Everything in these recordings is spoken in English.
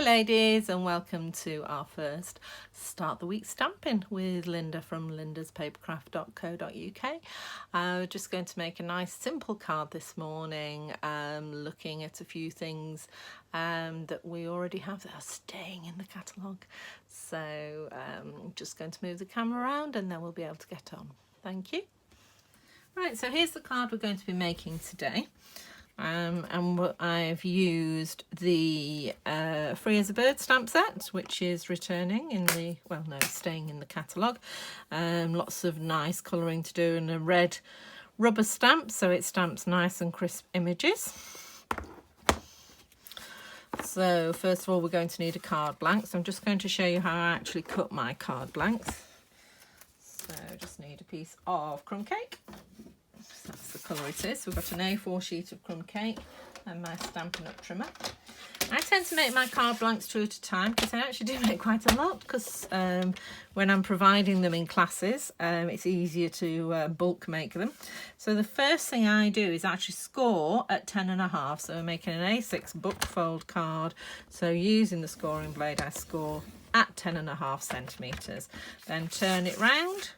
ladies, and welcome to our first Start the Week Stamping with Linda from lindaspapercraft.co.uk. We're just going to make a nice simple card this morning, looking at a few things that we already have that are staying in the catalogue. So I'm just going to move the camera around and then we'll be able to get on. Thank you. Right, so here's the card we're going to be making today. And I've used the Free as a Bird stamp set, which is returning in the, well, no, staying in the catalogue. Lots of nice colouring to do, and a red rubber stamp, so it stamps nice and crisp images. So first of all, we're going to need a card blank. So I'm just going to show you how I actually cut my card blanks. So just need a piece of crumb cake. That's the colour it is. We've got an A4 sheet of crumb cake and my Stampin' Up trimmer. I tend to make my card blanks 2 at a time because I actually do make quite a lot, because when I'm providing them in classes, it's easier to bulk make them. So the first thing I do is actually score at 10.5. So we're making an A6 book fold card. So using the scoring blade, I score at 10.5 centimetres. Then turn it round.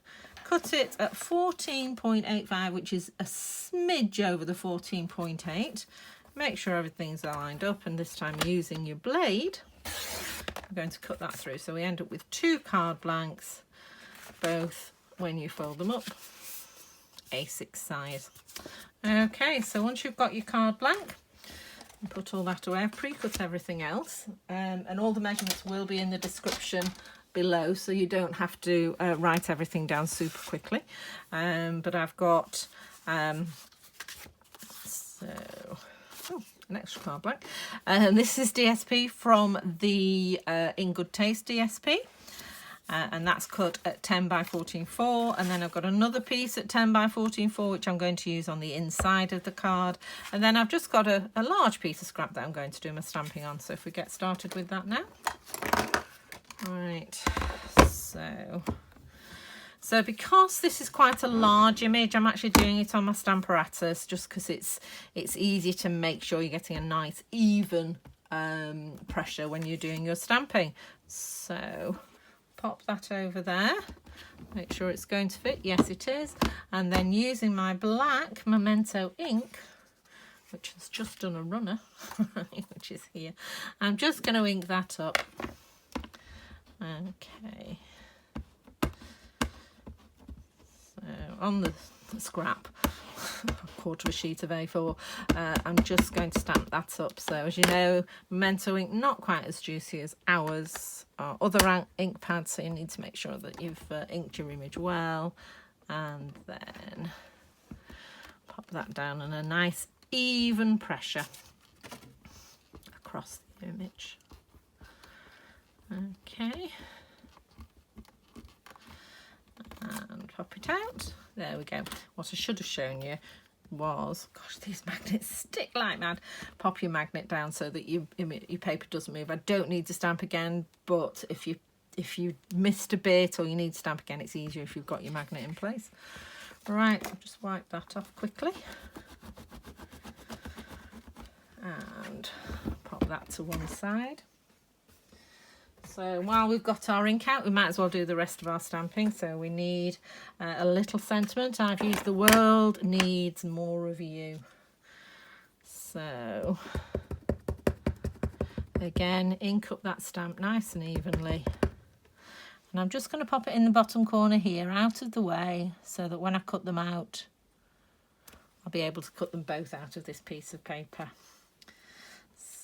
Cut it at 14.85, which is a smidge over the 14.8. Make sure everything's lined up, and this time using your blade, I'm going to cut that through. So we end up with 2 card blanks, both when you fold them up, A6 size. Okay, so once you've got your card blank, put all that away. I've pre-cut everything else, and all the measurements will be in the description below, so you don't have to write everything down super quickly. But I've got an extra card blank. This is DSP from the In Good Taste DSP, and that's cut at 10 by 14.4, and then I've got another piece at 10 by 14.4 which I'm going to use on the inside of the card, and then I've just got a large piece of scrap that I'm going to do my stamping on. So if we get started with that now. Right, so because this is quite a large image, I'm actually doing it on my Stamparatus just because it's easy to make sure you're getting a nice even pressure when you're doing your stamping. So pop that over there, make sure it's going to fit. Yes, it is. And then using my black Memento ink, which has just done a runner, which is here, I'm just going to ink that up. Okay, so on the scrap, a quarter of a sheet of A4, I'm just going to stamp that up. So as you know, Memento ink not quite as juicy as ours or other ink pads, so you need to make sure that you've inked your image well, and then pop that down in a nice even pressure across the image. Okay, and pop it out. There we go. What I should have shown you was, gosh, these magnets stick like mad. Pop your magnet down so that your paper doesn't move. I don't need to stamp again, but if you missed a bit or you need to stamp again, it's easier if you've got your magnet in place. Right, I'll just wipe that off quickly and pop that to one side. So while we've got our ink out, we might as well do the rest of our stamping. So we need a little sentiment. I've used "The world needs more of you." So again, ink up that stamp nice and evenly. And I'm just going to pop it in the bottom corner here, out of the way, so that when I cut them out, I'll be able to cut them both out of this piece of paper.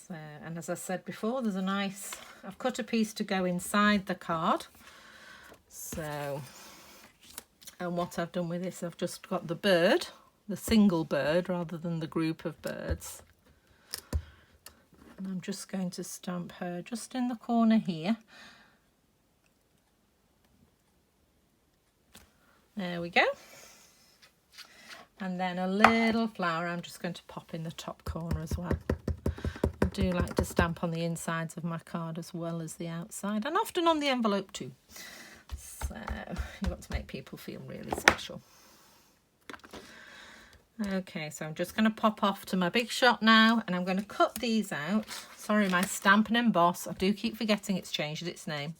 So, and as I said before, there's a nice, I've cut a piece to go inside the card. So, and what I've done with this, I've just got the bird, the single bird rather than the group of birds. And I'm just going to stamp her just in the corner here. There we go. And then a little flower I'm just going to pop in the top corner as well. I do like to stamp on the insides of my card as well as the outside, and often on the envelope too. So you've got to make people feel really special. Okay, so I'm just going to pop off to my big shot now, and I'm going to cut these out. Sorry, my Stampin' Emboss, I do keep forgetting it's changed its name.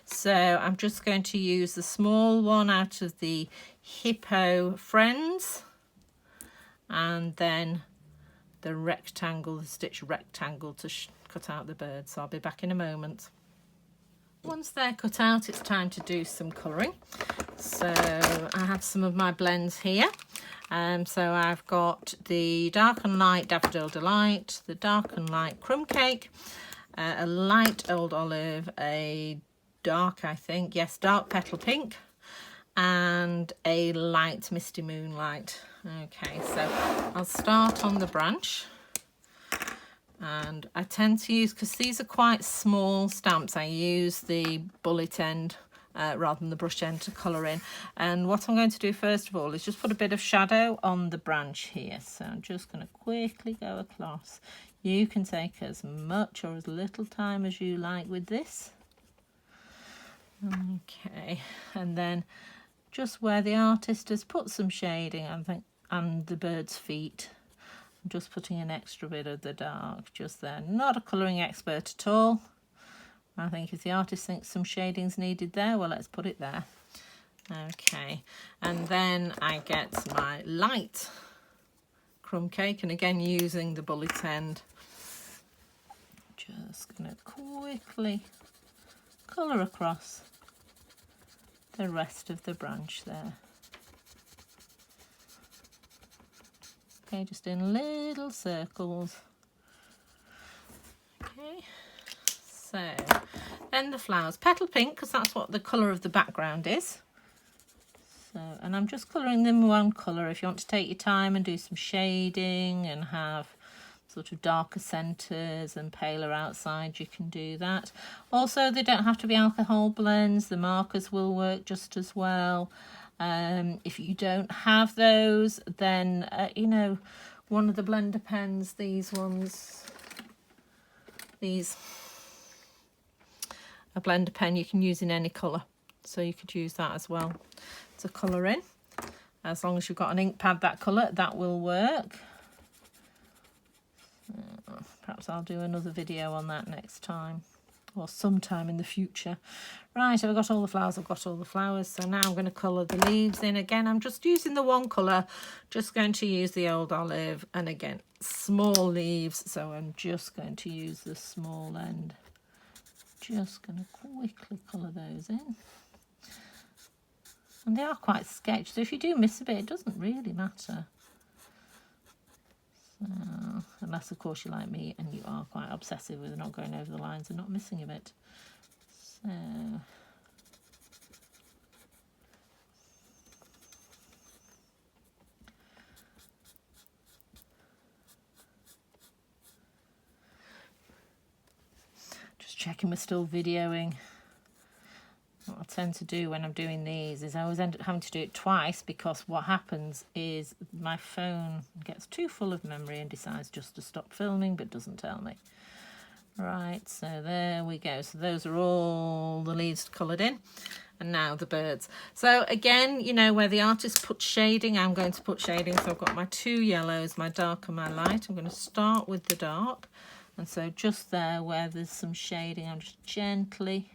So I'm just going to use the small one out of the Hippo Friends, and then the rectangle, the stitch rectangle to cut out the bird. So I'll be back in a moment. Once they're cut out, it's time to do some colouring. So I have some of my blends here. So I've got the Dark and Light Daffodil Delight, the Dark and Light Crumb Cake, a light Old Olive, a dark, I think, yes, dark Petal Pink, and a light Misty Moonlight. Okay, so I'll start on the branch. And I tend to use, because these are quite small stamps, I use the bullet end rather than the brush end to colour in. And what I'm going to do first of all is just put a bit of shadow on the branch here. So I'm just going to quickly go across. You can take as much or as little time as you like with this. Okay, and then just where the artist has put some shading, I think, and the bird's feet, I'm just putting an extra bit of the dark just there. Not a colouring expert at all. I think if the artist thinks some shading's needed there, well, let's put it there. Okay, and then I get my light crumb cake, and again using the bullet end. Just going to quickly colour across the rest of the branch there. Okay, just in little circles. Okay, so then the flowers. Petal Pink, because that's what the colour of the background is. So, and I'm just colouring them one colour. If you want to take your time and do some shading and have sort of darker centres and paler outside, you can do that. Also, they don't have to be alcohol blends. The markers will work just as well. If you don't have those, then you know, one of the blender pens, these ones, these, a blender pen you can use in any colour, so you could use that as well to colour in. As long as you've got an ink pad that colour, that will work. Perhaps I'll do another video on that next time, or sometime in the future. Right, I've got all the flowers, I've got all the flowers, so now I'm going to colour the leaves in. Again, I'm just using the one colour, just going to use the Old Olive, and again, small leaves, so I'm just going to use the small end. Just going to quickly colour those in. And they are quite sketched, so if you do miss a bit, it doesn't really matter. So, unless, of course, you're like me and you are quite obsessive with not going over the lines and not missing a bit. So, just checking we're still videoing. What I tend to do when I'm doing these is I always end up having to do it twice, because what happens is my phone gets too full of memory and decides just to stop filming but doesn't tell me. Right, so there we go. So those are all the leaves coloured in. And now the birds. So again, you know, where the artist put shading, I'm going to put shading. So I've got my two yellows, my dark and my light. I'm going to start with the dark. And so just there where there's some shading, I'm just gently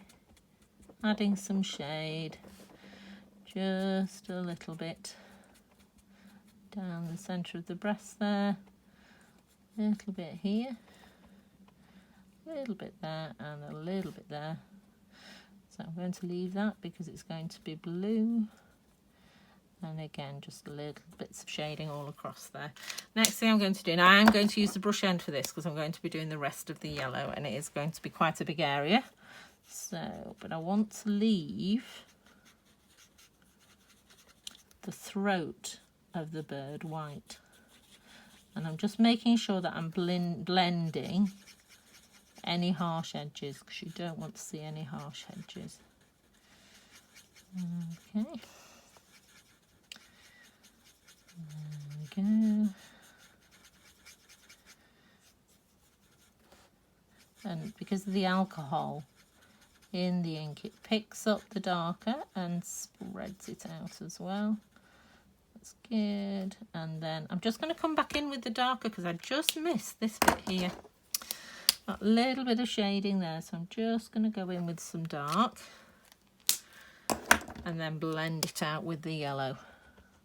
adding some shade, just a little bit down the centre of the breast there, a little bit here, a little bit there, and a little bit there. So I'm going to leave that because it's going to be blue, and again just little bits of shading all across there. Next thing I'm going to do, now I'm going to use the brush end for this because I'm going to be doing the rest of the yellow, and it is going to be quite a big area. So, but I want to leave the throat of the bird white, and I'm just making sure that I'm blending any harsh edges, because you don't want to see any harsh edges. Okay, there we go. And because of the alcohol in the ink, it picks up the darker and spreads it out as well. That's good. And then I'm just going to come back in with the darker because I just missed this bit here. Got a little bit of shading there, so I'm just going to go in with some dark and then blend it out with the yellow,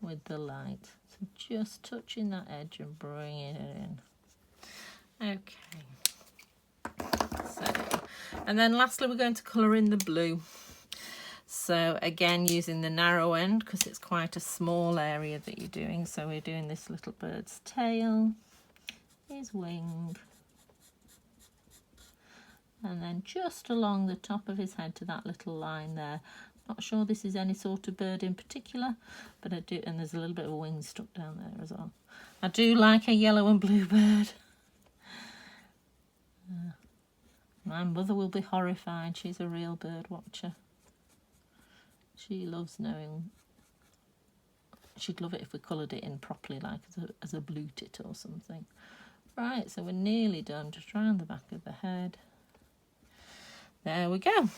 with the light. So just touching that edge and bringing it in. Okay. So, and then lastly we're going to colour in the blue. So again, using the narrow end because it's quite a small area that you're doing. So we're doing this little bird's tail, his wing, and then just along the top of his head to that little line there. Not sure this is any sort of bird in particular, but I do, and there's a little bit of a wing stuck down there as well. I do like a yellow and blue bird. My mother will be horrified. She's a real bird watcher. She loves knowing. She'd love it if we coloured it in properly, like as a blue tit or something. Right, so we're nearly done, just round the back of the head. There we go.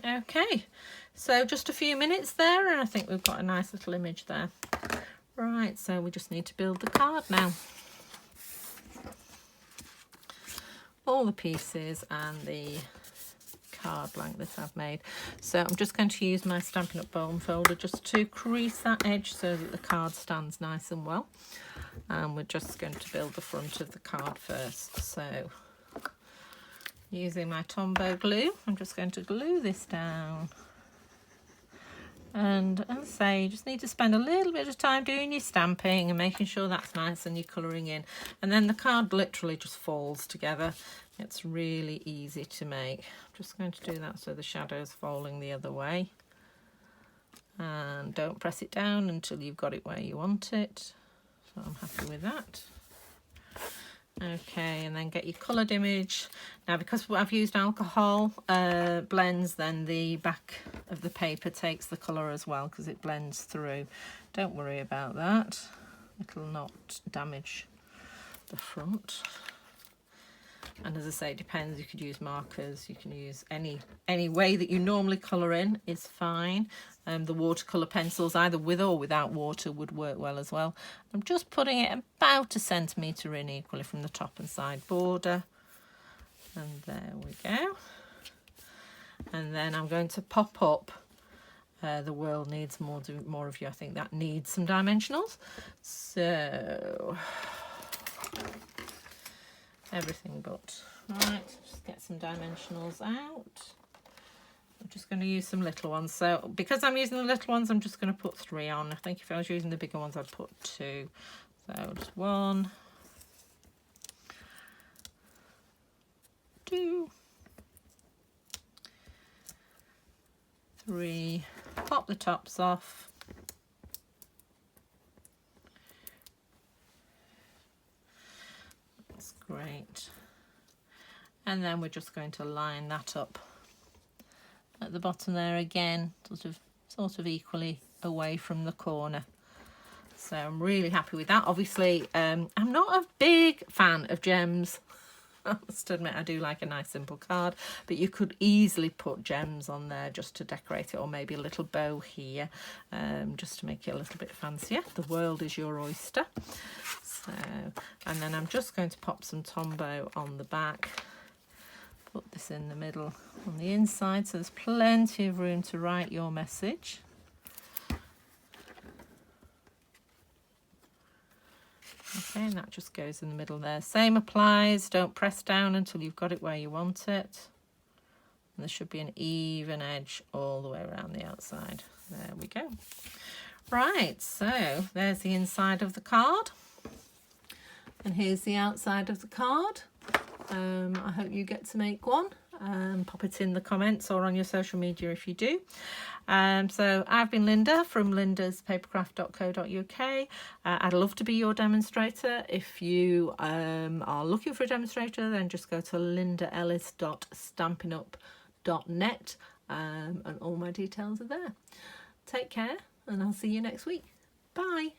Okay, so just a few minutes there and I think we've got a nice little image there. Right, so we just need to build the card now. All the pieces and the card blank that I've made. So I'm just going to use my Stampin' Up! Bone folder just to crease that edge so that the card stands nice and well. And we're just going to build the front of the card first. So using my Tombow glue, I'm just going to glue this down. And as I say, you just need to spend a little bit of time doing your stamping and making sure that's nice and you're colouring in. And then the card literally just falls together. It's really easy to make. I'm just going to do that so the shadow's falling the other way. And don't press it down until you've got it where you want it. So I'm happy with that. Okay, and then get your coloured image. Now, because I've used alcohol blends, then the back of the paper takes the colour as well because it blends through. Don't worry about that. It'll not damage the front. And as I say, it depends. You could use markers. You can use any way that you normally colour in is fine. The watercolour pencils, either with or without water, would work well as well. I'm just putting it about 1 centimetre in equally from the top and side border. And there we go. And then I'm going to pop up The World Needs More of You. I think that needs some dimensionals. So everything but. Right, just get some dimensionals out. I'm just going to use some little ones. So because I'm using the little ones, I'm just going to put 3 on. I think if I was using the bigger ones, I'd put 2. So just 1, 2, 3. Pop the tops off. That's great. And then we're just going to line that up at the bottom there again, sort of equally away from the corner. So I'm really happy with that. Obviously, I'm not a big fan of gems. I must admit, I do like a nice simple card, but you could easily put gems on there just to decorate it, or maybe a little bow here, just to make it a little bit fancier. The world is your oyster. So, and then I'm just going to pop some Tombow on the back. Put this in the middle on the inside, so there's plenty of room to write your message. Okay, and that just goes in the middle there. Same applies, don't press down until you've got it where you want it. And there should be an even edge all the way around the outside. There we go. Right, so there's the inside of the card. And here's the outside of the card. I hope you get to make one. Pop it in the comments or on your social media if you do. So I've been Linda from lindaspapercraft.co.uk. I'd love to be your demonstrator. If you are looking for a demonstrator, then just go to lindaellis.stampinup.net and all my details are there. Take care and I'll see you next week. Bye.